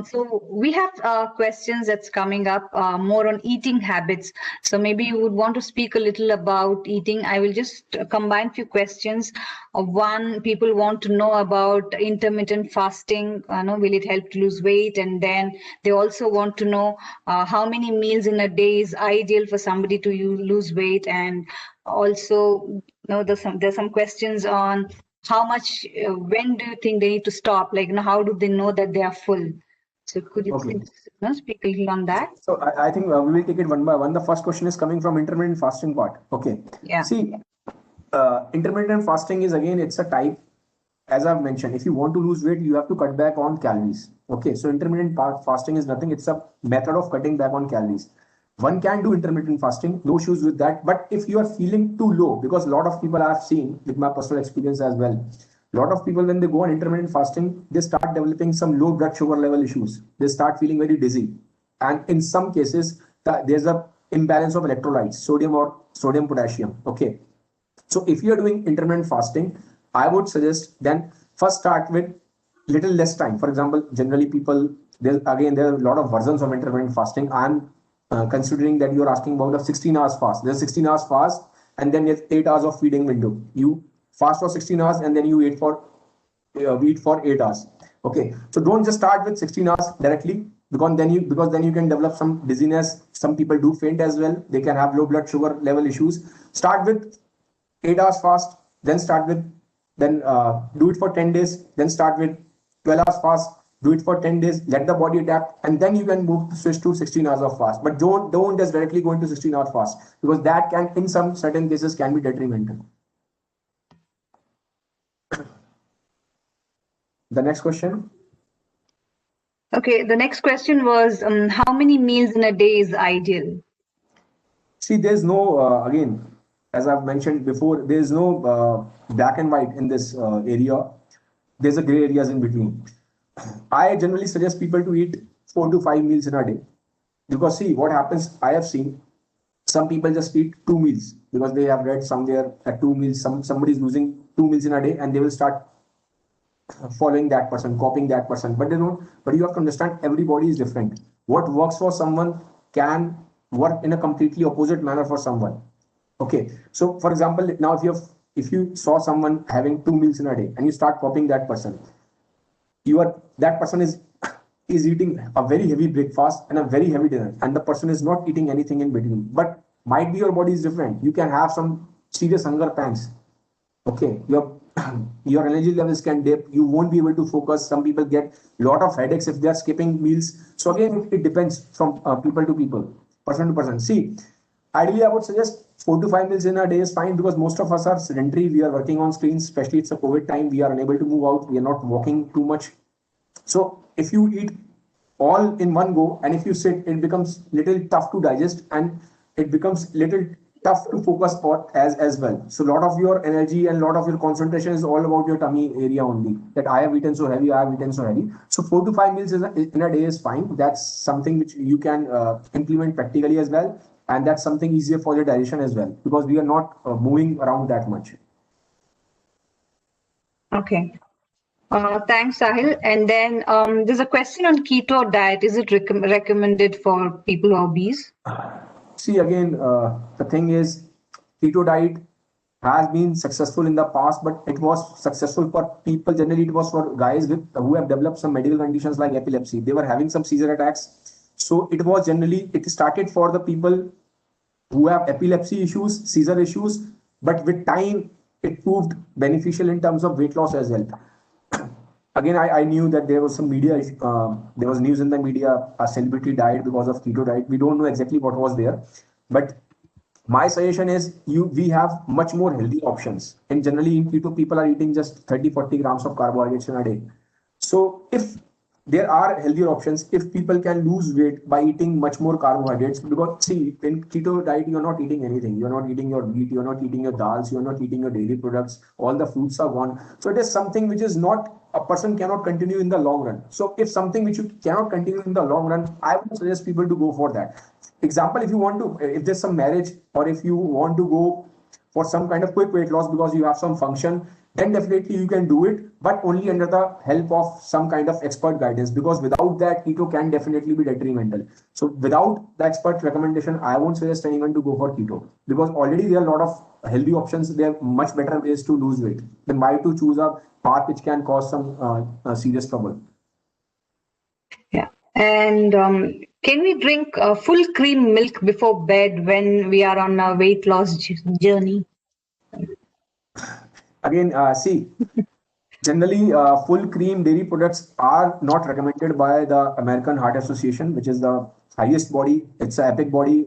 So we have questions that's coming up more on eating habits. So maybe you would want to speak a little about eating. I will just combine few questions. One, people want to know about intermittent fasting. Will it help to lose weight? And then they also want to know how many meals in a day is ideal for somebody to lose weight. And also, there's some questions on how much, when do you think they need to stop? Like, how do they know that they are full? So could you please speak a little on that? So I think we will take it one by one. The first question is coming from intermittent fasting part. Okay. Yeah. See, intermittent fasting is, again, it's a type, as I've mentioned, if you want to lose weight, you have to cut back on calories. Okay. So intermittent fasting is nothing. It's a method of cutting back on calories. One can do intermittent fasting, no issues with that. But if you are feeling too low, because a lot of people I've seen with my personal experience as well, a lot of people, when they go on intermittent fasting, they start developing some low blood sugar level issues. They start feeling very dizzy. And in some cases, there's a imbalance of electrolytes, sodium, potassium. Okay. So if you're doing intermittent fasting, I would suggest then first start with little less time. For example, generally people, there are a lot of versions of intermittent fasting. I'm considering that you're asking about a 16 hours fast. There's 16 hours fast, and then there's 8 hours of feeding window. You fast for 16 hours and then you eat for 8 hours. Okay, so don't just start with 16 hours directly, because then you can develop some dizziness. Some people do faint as well. They can have low blood sugar level issues. Start with 8 hours fast, then do it for 10 days, then start with 12 hours fast, do it for 10 days, let the body adapt, and then you can switch to 16 hours of fast. But don't just directly go into 16 hours fast, because that can, in some certain cases, can be detrimental. The next question. Okay, the next question was, how many meals in a day is ideal? See, there's no, again, as I've mentioned before, there is no black and white in this area. There's a gray areas in between. I generally suggest people to eat 4 to 5 meals in a day. Because see what happens, I have seen some people just eat 2 meals because they have read somewhere at 2 meals, somebody is losing 2 meals in a day and they will start following that person, copying that person. But they don't, but you have to understand everybody is different. What works for someone can work in a completely opposite manner for someone. Okay. So for example, now if you saw someone having 2 meals in a day and you start copying that person, that person is eating a very heavy breakfast and a very heavy dinner, and the person is not eating anything in between. But might be your body is different. You can have some serious hunger pangs. Okay, your energy levels can dip. You won't be able to focus. Some people get a lot of headaches if they are skipping meals. So again, it depends from people to people, person to person. See, ideally, I would suggest 4 to 5 meals in a day is fine because most of us are sedentary. We are working on screens, especially it's a COVID time. We are unable to move out. We are not walking too much. So if you eat all in one go and if you sit, it becomes little tough to digest and it becomes little tough to focus on as well. So a lot of your energy and a lot of your concentration is all about your tummy area only. That I have eaten so heavy, I have eaten so heavy. So 4 to 5 meals in a day is fine. That's something which you can implement practically as well. And that's something easier for your digestion as well because we are not moving around that much. Okay. Thanks, Sahil. And then there's a question on keto diet. Is it recommended for people who are obese? See, again, the thing is, keto diet has been successful in the past, but it was successful for people. Generally, it was for guys who have developed some medical conditions like epilepsy. They were having some seizure attacks. So it started for the people who have epilepsy issues, seizure issues, but with time, it proved beneficial in terms of weight loss as well. Again, I knew that there was some media, there was news in the media, a celebrity died because of keto diet. We don't know exactly what was there, but my suggestion is we have much more healthy options. And generally in keto, people are eating just 30-40 grams of carbohydrates in a day. So if there are healthier options, if people can lose weight by eating much more carbohydrates, because see, in keto diet, you're not eating anything. You're not eating your wheat, you're not eating your dals, you're not eating your dairy products, all the fruits are gone. So it is something which is not, a person cannot continue in the long run. So if something which you cannot continue in the long run, I would suggest people to go for that. Example, if there's some marriage or if you want to go for some kind of quick weight loss because you have some function, then definitely you can do it, but only under the help of some kind of expert guidance, because without that, keto can definitely be detrimental. So without the expert recommendation, I won't suggest anyone to go for keto, because already there are a lot of healthy options. There are much better ways to lose weight. Then why to choose a path which can cause some serious trouble? Yeah. And can we drink full cream milk before bed when we are on a weight loss journey? Again, see, generally, full cream dairy products are not recommended by the American Heart Association, which is the highest body. It's an epic body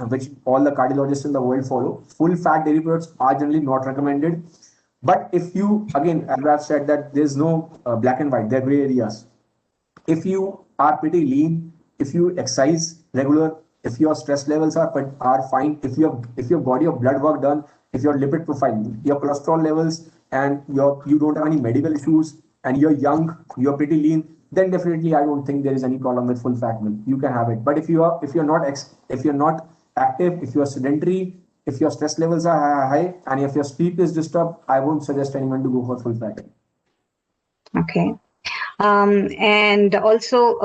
which all the cardiologists in the world follow. Full fat dairy products are generally not recommended. But if you, again, as I've said, that there's no black and white, there are gray areas. If you are pretty lean, if you exercise regular, if your stress levels are fine, if you've got your blood work done, if your lipid profile, your cholesterol levels, and you don't have any medical issues, and you're young, you're pretty lean, then definitely I don't think there is any problem with full fat milk. You can have it. But if you're not active, if you're sedentary, if your stress levels are high, and if your sleep is disturbed, I won't suggest anyone to go for full fat. Okay. And also,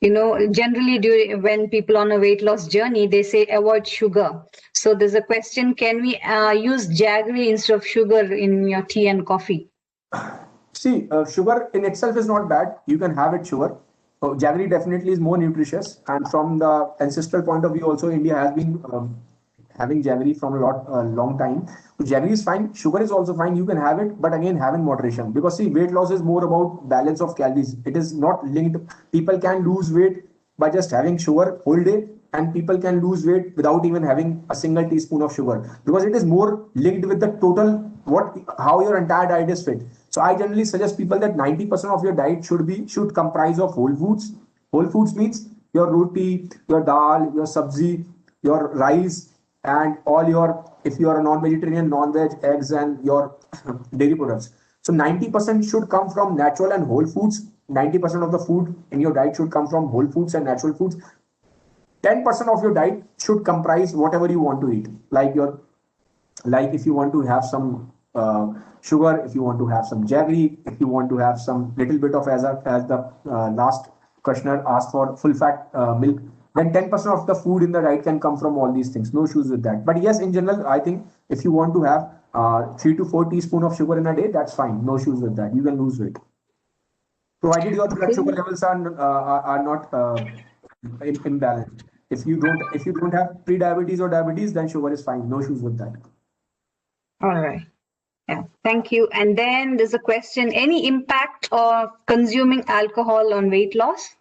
generally when people on a weight loss journey, they say avoid sugar. So there's a question, can we use jaggery instead of sugar in your tea and coffee? See, sugar in itself is not bad. You can have it sugar. Jaggery definitely is more nutritious. And from the ancestral point of view, also India has been having jaggery from a long time. So jaggery is fine. Sugar is also fine. You can have it, but again, have in moderation. Because see, weight loss is more about balance of calories. It is not linked. People can lose weight by just having sugar whole day, and people can lose weight without even having a single teaspoon of sugar, because it is more linked with the total how your entire diet is fit. So I generally suggest people that 90% of your diet should comprise of whole foods. Whole foods means your roti, your dal, your sabzi, your rice, and all your, if you are a non-vegetarian, non-veg, eggs, and your dairy products. So 90% should come from natural and whole foods. 90% of the food in your diet should come from whole foods and natural foods. 10% of your diet should comprise whatever you want to eat, like your, like if you want to have some sugar, if you want to have some jaggery, if you want to have some little bit of, as the last questioner asked for, full fat milk, then 10% of the food in the diet can come from all these things. No issues with that. But yes, in general, I think if you want to have 3 to 4 teaspoons of sugar in a day, that's fine. No issues with that. You can lose weight, provided your blood sugar levels are not imbalanced. If you don't have pre-diabetes or diabetes, then sugar is fine. No issues with that. All right. Yeah, thank you. And then there's a question, any impact of consuming alcohol on weight loss?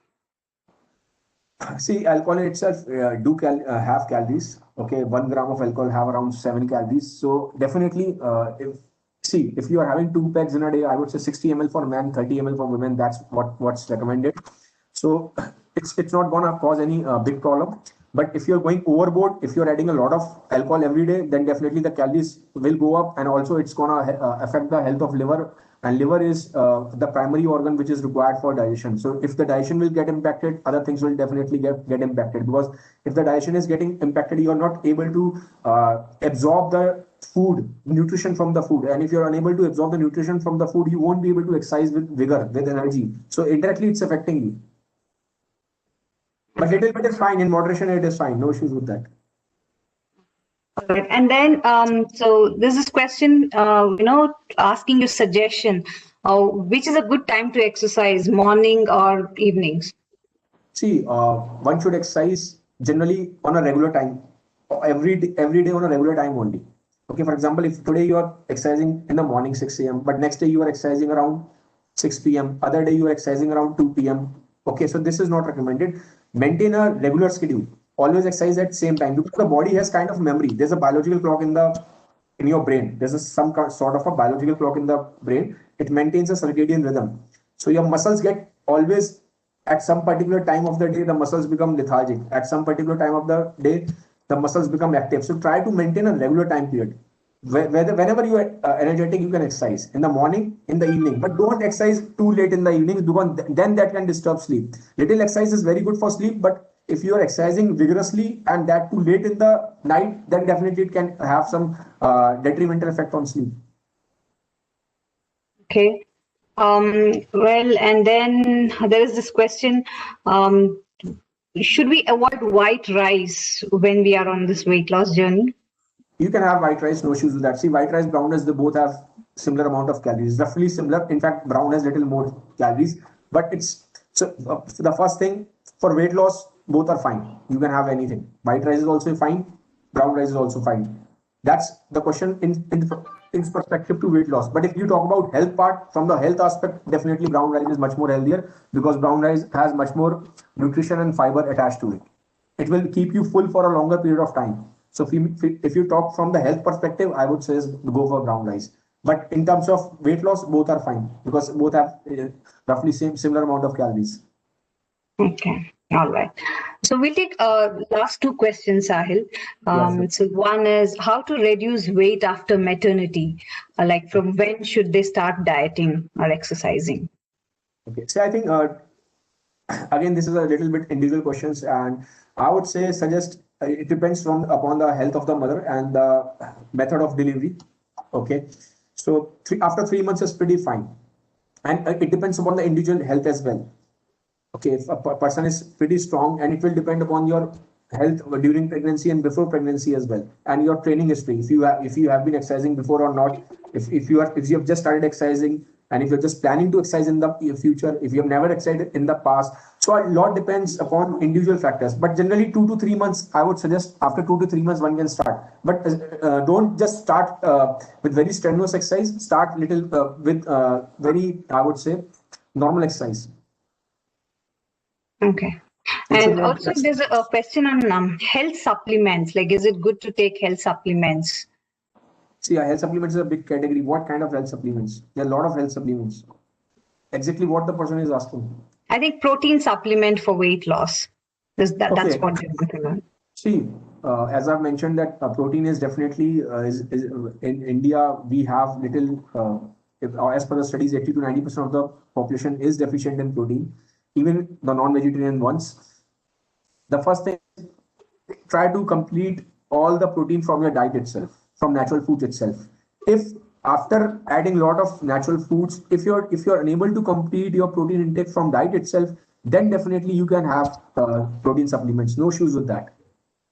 See, alcohol itself have calories. Okay, 1 gram of alcohol have around 7 calories. So definitely, if you are having 2 pegs in a day, I would say 60 ml for men, 30 ml for women. That's what's recommended. So it's not gonna cause any big problem. But if you're going overboard, if you're adding a lot of alcohol every day, then definitely the calories will go up, and also it's gonna affect the health of liver. And liver is the primary organ which is required for digestion. So if the digestion will get impacted, other things will definitely get impacted, because if the digestion is getting impacted, you are not able to absorb the food, nutrition from the food. And if you're unable to absorb the nutrition from the food, you won't be able to exercise with vigor, with energy. So indirectly, it's affecting you. But little bit is fine. In moderation, it is fine. No issues with that. All right. And then, so there's this question, asking your suggestion, which is a good time to exercise, morning or evenings? See, one should exercise generally on a regular time, every day on a regular time only. Okay, for example, if today you are exercising in the morning 6 a.m., but next day you are exercising around 6 p.m., other day you are exercising around 2 p.m. Okay, so this is not recommended. Maintain a regular schedule. Always exercise at same time, because the body has kind of memory. There's a biological clock in your brain. There's some sort of a biological clock in the brain. It maintains a circadian rhythm. So your muscles get always, at some particular time of the day, the muscles become lethargic. At some particular time of the day, the muscles become active. So try to maintain a regular time period. Whenever you are energetic, you can exercise in the morning, in the evening, but don't exercise too late in the evening, because then that can disturb sleep. Little exercise is very good for sleep, but if you are exercising vigorously and that too late in the night, then definitely it can have some detrimental effect on sleep. Okay. Well, and then there is this question, should we avoid white rice when we are on this weight loss journey? You can have white rice, no issues with that. See, white rice, brown rice, they both have similar amount of calories, roughly similar. In fact, brown has little more calories, but it's, so the first thing for weight loss, both are fine. You can have anything. White rice is also fine. Brown rice is also fine. That's the question in perspective to weight loss. But if you talk about health part, from the health aspect, definitely brown rice is much more healthier, because brown rice has much more nutrition and fiber attached to it. It will keep you full for a longer period of time. So if you talk from the health perspective, I would say go for brown rice. But in terms of weight loss, both are fine, because both have roughly similar amount of calories. Okay. All right. So we'll take last two questions, Sahil. Yes, So one is how to reduce weight after maternity? Like from when should they start dieting or exercising? okay. So I think again, this is a little bit individual questions, and I would say suggest it depends upon the health of the mother and the method of delivery. Okay, so after 3 months is pretty fine, and it depends upon the individual health as well. Okay, if a person is pretty strong, and it will depend upon your health during pregnancy and before pregnancy as well, and your training history, if you have been exercising before or not, if you have just started exercising, and if you're just planning to exercise in the future, if you have never exercised in the past. So a lot depends upon individual factors, but generally 2 to 3 months, I would suggest after 2 to 3 months one can start. But don't just start with very strenuous exercise. Start little with very, I would say, normal exercise. Okay. And also there's a question on health supplements. Like, is it good to take health supplements? See, health supplements is a big category. What kind of health supplements? There are a lot of health supplements. Exactly what the person is asking. I think protein supplement for weight loss. That's Okay. what they want to learn. See, as I've mentioned that protein is definitely is in India we have little as per the studies 80 to 90% of the population is deficient in protein, even the non-vegetarian ones. The first thing, try to complete all the protein from your diet itself, from natural foods itself. If after adding a lot of natural foods, if you're unable to complete your protein intake from diet itself, then definitely you can have protein supplements. No issues with that.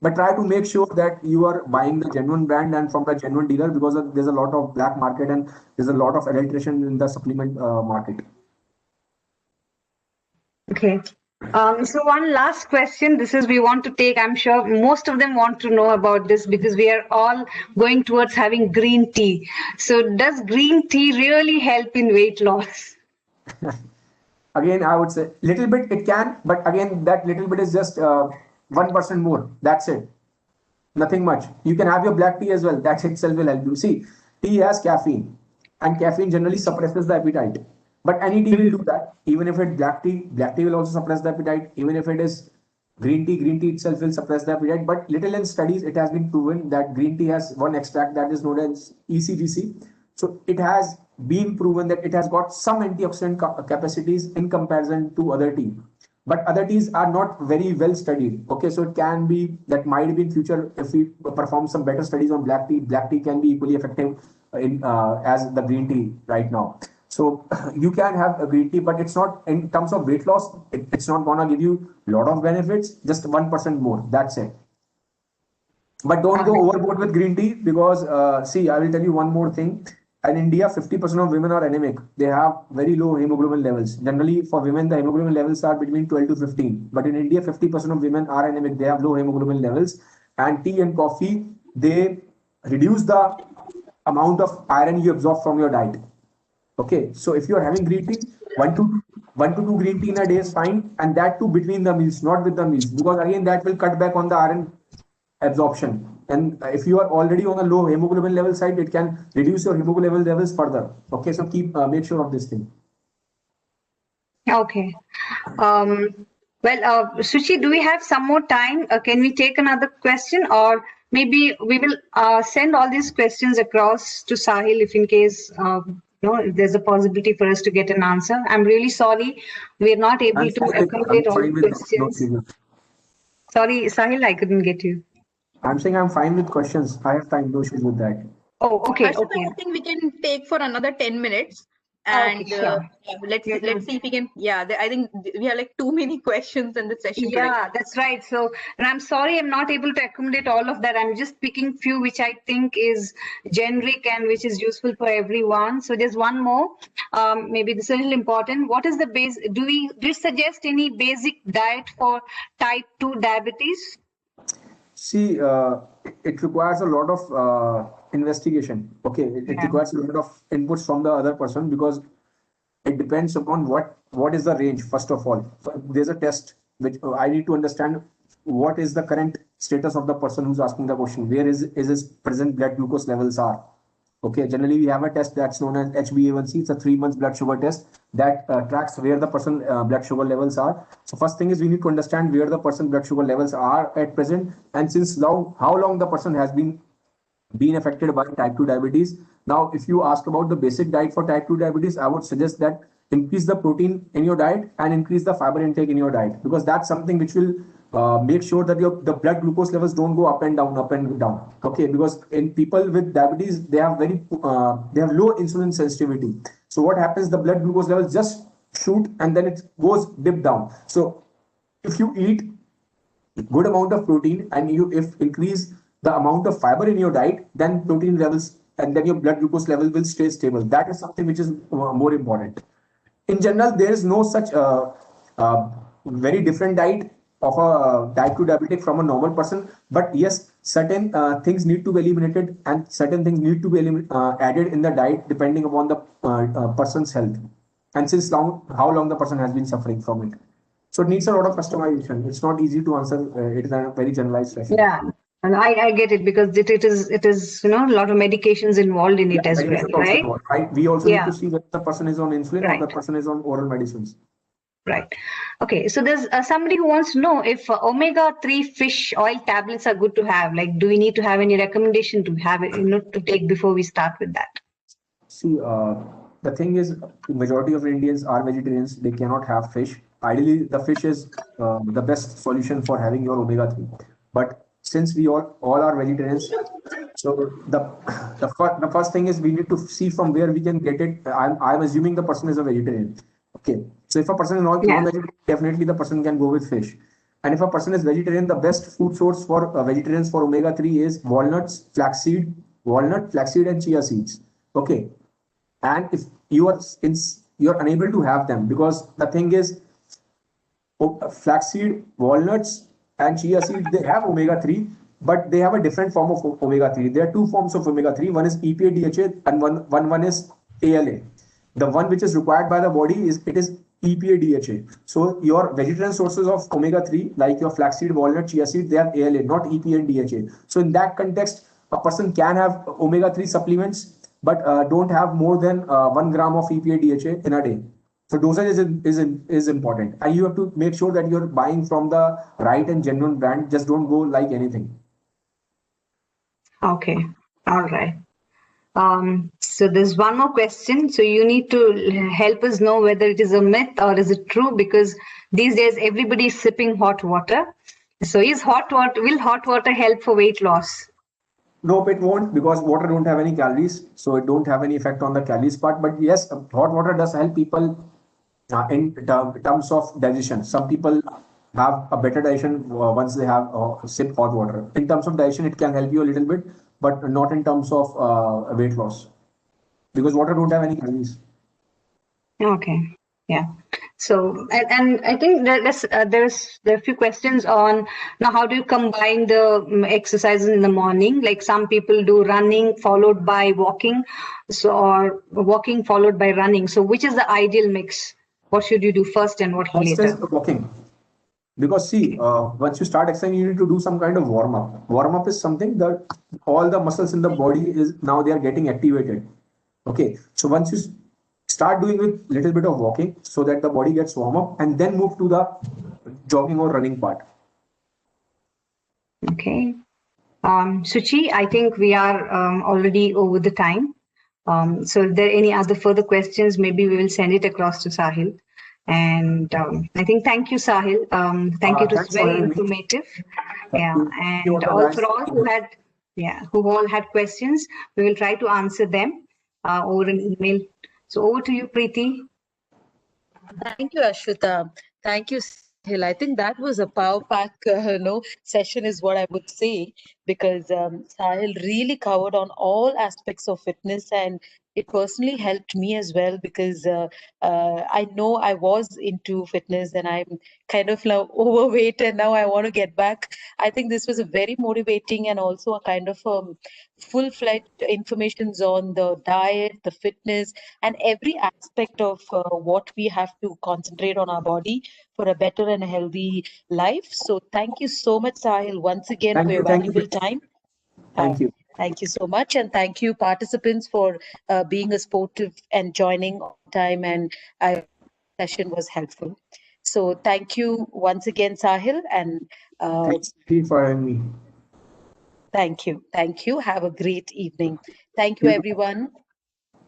But try to make sure that you are buying the genuine brand and from the genuine dealer, because there's a lot of black market and there's a lot of adulteration in the supplement market. Okay. So one last question. This is we want to take. I'm sure most of them want to know about this because we are all going towards having green tea. So does green tea really help in weight loss? Again, I would say little bit it can, but again, that little bit is just 1% more. That's it. Nothing much. You can have your black tea as well. That itself will help you. See, tea has caffeine, and caffeine generally suppresses the appetite. But any tea will do that. Even if it's black tea will also suppress the appetite. Even if it is green tea itself will suppress the appetite. But little in studies, it has been proven that green tea has one extract that is known as ECGC. So it has been proven that it has got some antioxidant capacities in comparison to other tea. But other teas are not very well studied. Okay, so it can be that might be in future if we perform some better studies on black tea. Black tea can be equally effective in as the green tea right now. So you can have a green tea, but it's not in terms of weight loss. It's not gonna give you a lot of benefits. Just 1% more. That's it. But don't go overboard with green tea because see, I will tell you one more thing. In India, 50% of women are anemic. They have very low hemoglobin levels. Generally, for women, the hemoglobin levels are between 12 to 15. But in India, 50% of women are anemic. They have low hemoglobin levels. And tea and coffee, they reduce the amount of iron you absorb from your diet. Okay, so if you are having green tea, one to two green tea in a day is fine, and that too between the meals, not with the meals, because again that will cut back on the iron absorption. And if you are already on a low hemoglobin level side, it can reduce your hemoglobin levels further. Okay, so make sure of this thing. Okay. Suchi, do we have some more time? Can we take another question, or maybe we will send all these questions across to Sahil if in case if there's a possibility for us to get an answer. I'm really sorry we're not able to accommodate all the questions. Sorry, Sahil, I couldn't get you. I'm saying I'm fine with questions. I have time, no issues with that. Oh, okay. I think we can take for another 10 minutes. And okay, sure. let's see if we can. Yeah, I think we have like too many questions in the session. Yeah, that's right. So, and I'm sorry I'm not able to accommodate all of that. I'm just picking few which I think is generic and which is useful for everyone. So there's one more. Maybe this is a little important. What is the base? Do you suggest any basic diet for type 2 diabetes? See, it requires a lot of investigation. Okay, it requires a lot of inputs from the other person because it depends upon what is the range. First of all, so there's a test which I need to understand what is the current status of the person who's asking the question. Where is his present blood glucose levels are. Okay, generally we have a test that's known as HbA1c. It's a 3 months blood sugar test that tracks where the person blood sugar levels are. So first thing is we need to understand where the person blood sugar levels are at present, and since how long the person has been affected by type 2 diabetes. Now, if you ask about the basic diet for type 2 diabetes, I would suggest that increase the protein in your diet and increase the fiber intake in your diet, because that's something which will make sure that the blood glucose levels don't go up and down. Okay, because in people with diabetes, they have low insulin sensitivity. So what happens? The blood glucose levels just shoot and then it goes dip down. So if you eat good amount of protein and if increase the amount of fiber in your diet, then protein levels and then your blood glucose level will stay stable. That is something which is more important. In general, there is no such very different diet of a type 2 diabetic from a normal person. But yes, certain things need to be eliminated and certain things need to be added in the diet depending upon the person's health and since how long the person has been suffering from it. So it needs a lot of customization. It's not easy to answer. It is a very generalized session. Yeah. And I get it because it is a lot of medications involved in it as well, right? Right. We also need to see whether the person is on insulin or the person is on oral medicines. Right. Okay. So there's somebody who wants to know if omega-3 fish oil tablets are good to have. Like, do we need to have any recommendation to have it, to take before we start with that? See, the thing is, the majority of Indians are vegetarians. They cannot have fish. Ideally, the fish is the best solution for having your omega-3. But since we all are vegetarians, so the first thing is we need to see from where we can get it. I'm assuming the person is a vegetarian. Okay, so if a person is not Yeah. non-vegetarian, definitely the person can go with fish. And if a person is vegetarian, the best food source for vegetarians for omega-3 is walnut, flaxseed, and chia seeds. Okay, and if you're unable to have them, because the thing is, flaxseed, walnuts, and chia seeds, they have omega-3, but they have a different form of omega-3. There are two forms of omega-3. One is EPA DHA and one is ALA. The one which is required by the body is EPA DHA. So your vegetarian sources of omega-3, like your flaxseed, walnut, chia seed, they have ALA, not EPA and DHA. So in that context, a person can have omega-3 supplements, but don't have more than 1 gram of EPA DHA in a day. So dosage is important, and you have to make sure that you're buying from the right and genuine brand. Just don't go like anything. Okay. All right. So there's one more question. So you need to help us know whether it is a myth or is it true, because these days everybody is sipping hot water. So will hot water help for weight loss? Nope, it won't, because water don't have any calories, so it don't have any effect on the calories part. But yes, hot water does help people in terms of digestion. Some people have a better digestion once they have sip hot water. In terms of digestion, it can help you a little bit, but not in terms of weight loss, because water don't have any calories. Okay. Yeah. So, and I think there are a few questions on now, how do you combine the exercises in the morning? Like some people do running followed by walking, or walking followed by running. So which is the ideal mix? What should you do first and what First is later? walking. Because see, once you start exercising, you need to do some kind of warm up. Warm up is something that all the muscles in the body is now they are getting activated. Okay, so once you start doing with little bit of walking, so that the body gets warm up, and then move to the jogging or running part. Okay. Suchi, I think we are already over the time. So if there are any other further questions, maybe we will send it across to Sahil. And I think thank you, Sahil. Thank you. It was Thanks for very having me. informative. Thank Yeah, you. and Thank you, all guys. for all who all had questions, we will try to answer them over an email. So over to you, Preeti. Thank you, Ashwita. Thank you, Sahil. I think that was a power pack, session is what I would say, because Sahil really covered on all aspects of fitness, and it personally helped me as well, because I know I was into fitness and I'm kind of now overweight and now I want to get back. I think this was a very motivating and also a kind of full-fledged informations on the diet, the fitness, and every aspect of what we have to concentrate on our body for a better and a healthy life. So thank you so much, Sahil, once again for Thank your you. Thank you. valuable time. Thank you. Thank you so much. And thank you, participants, for being a sportive and joining on time. And I session was helpful. So thank you once again, Sahil. And Thanks for having me. thank you. Thank you. Have a great evening. Thank you, You- everyone.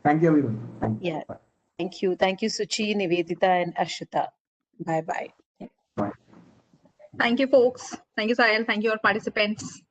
Thank you, everyone. Thank you. Yeah. Bye. Thank you. Thank you, Suchi, Nivedita, and Ashita. Bye bye. Bye. Thank you, folks. Thank you, Sahil. Thank you, all participants.